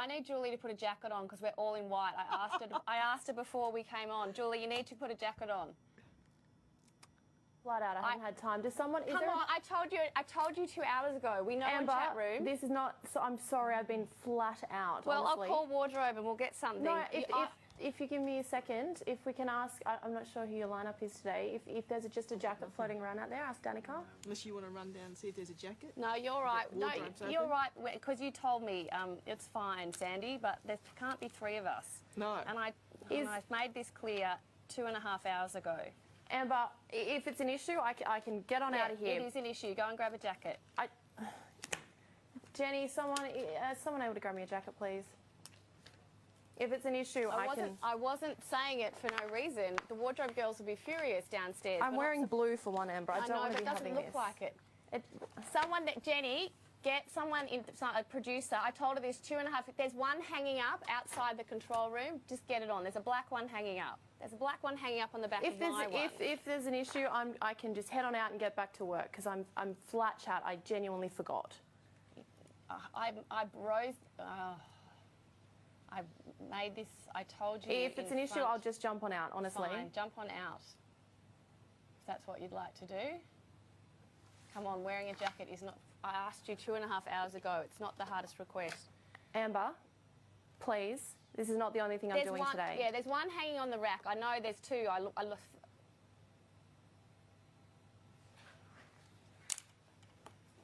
need Julie to put a jacket on because we're all in white. I asked her before we came on. Julie, you need to put a jacket on. Flat out, I haven't had time. Does someone... Come on, I told you 2 hours ago. We know Amber, in chat room. This is not... So I'm sorry, I've been flat out, Well, honestly. I'll call wardrobe and we'll get something. No, if you give me a second, if we can ask... I'm not sure who your lineup is today. If there's just a jacket floating around out there, ask Danica. Unless you want to run down and see if there's a jacket. No, you're right. No, you're right, because you told me it's fine, Sandy, but there can't be 3 of us. No. And I've made this clear 2.5 hours ago. Amber, if it's an issue, I can get on out of here. It is an issue. Go and grab a jacket. Jenny, someone able to grab me a jacket, please? If it's an issue, I wasn't saying it for no reason. The wardrobe girls will be furious downstairs. I'm wearing blue for one, Amber. I don't want to be having this. It doesn't look like it. Jenny, get someone, a producer. I told her there's 2.5. There's one hanging up outside the control room. Just get it on. There's a black one hanging up. There's a black one hanging up on the back of my one. If there's an issue, I can just head on out and get back to work because I'm flat chat. I genuinely forgot. I made this. I told you. If it's an issue, I'll just jump on out. Honestly, fine, jump on out. If that's what you'd like to do. Come on, wearing a jacket is not. I asked you 2.5 hours ago. It's not the hardest request. Amber, please. This is not the only thing I'm doing today. Yeah, there's one hanging on the rack. I know there's 2.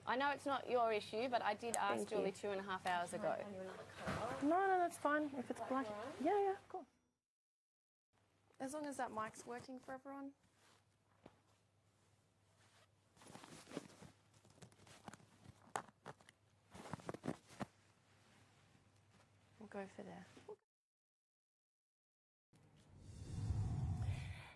I know it's not your issue, but I did ask Julie 2.5 hours ago. No, that's fine. If it's black. Yeah, cool. As long as that mic's working for everyone. We'll go for there.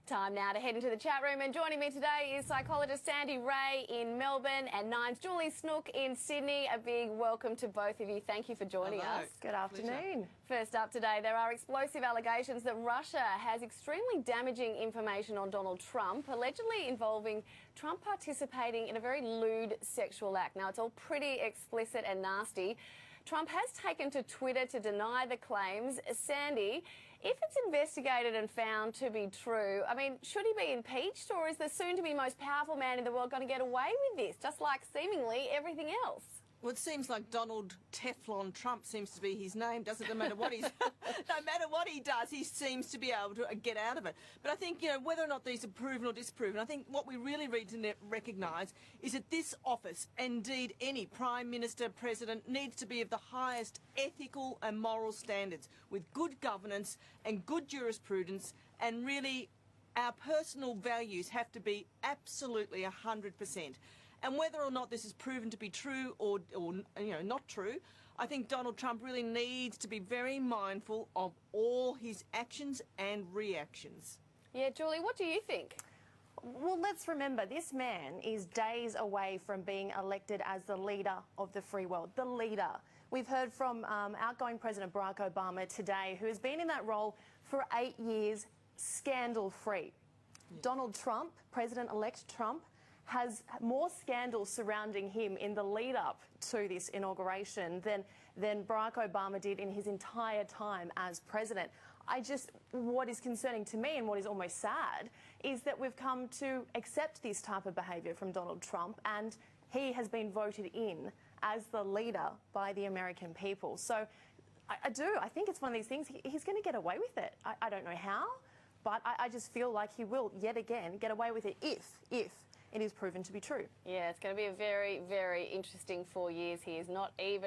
Time now to head into the chat room, and joining me today is psychologist Sandy Ray in Melbourne and Nine's Julie Snook in Sydney. A big welcome to both of you. Thank you for joining us. Good afternoon. First up today, there are explosive allegations that Russia has extremely damaging information on Donald Trump, allegedly involving Trump participating in a very lewd sexual act. Now, it's all pretty explicit and nasty. Trump has taken to Twitter to deny the claims. Sandy, if it's investigated and found to be true, I mean, should he be impeached, or is the soon-to-be most powerful man in the world going to get away with this, just like seemingly everything else? Well, it seems like Donald Teflon Trump seems to be his name. Doesn't matter what he's, no matter what he does, he seems to be able to get out of it. But I think, whether or not these are proven or disproven, I think what we really need to recognise is that this office, indeed any Prime Minister, President, needs to be of the highest ethical and moral standards, with good governance and good jurisprudence, and really our personal values have to be absolutely 100%. And whether or not this is proven to be true or not true, I think Donald Trump really needs to be very mindful of all his actions and reactions. Yeah, Julie, what do you think? Well, let's remember, this man is days away from being elected as the leader of the free world, the leader. We've heard from outgoing President Barack Obama today, who has been in that role for 8 years, scandal-free. Yeah. Donald Trump, President-elect Trump, has more scandals surrounding him in the lead-up to this inauguration than Barack Obama did in his entire time as president. What is concerning to me and what is almost sad is that we've come to accept this type of behaviour from Donald Trump, and he has been voted in as the leader by the American people. So I think it's one of these things, he's going to get away with it. I don't know how, but I just feel like he will yet again get away with it if it is proven to be true. Yeah, it's going to be a very, very interesting 4 years. He is not even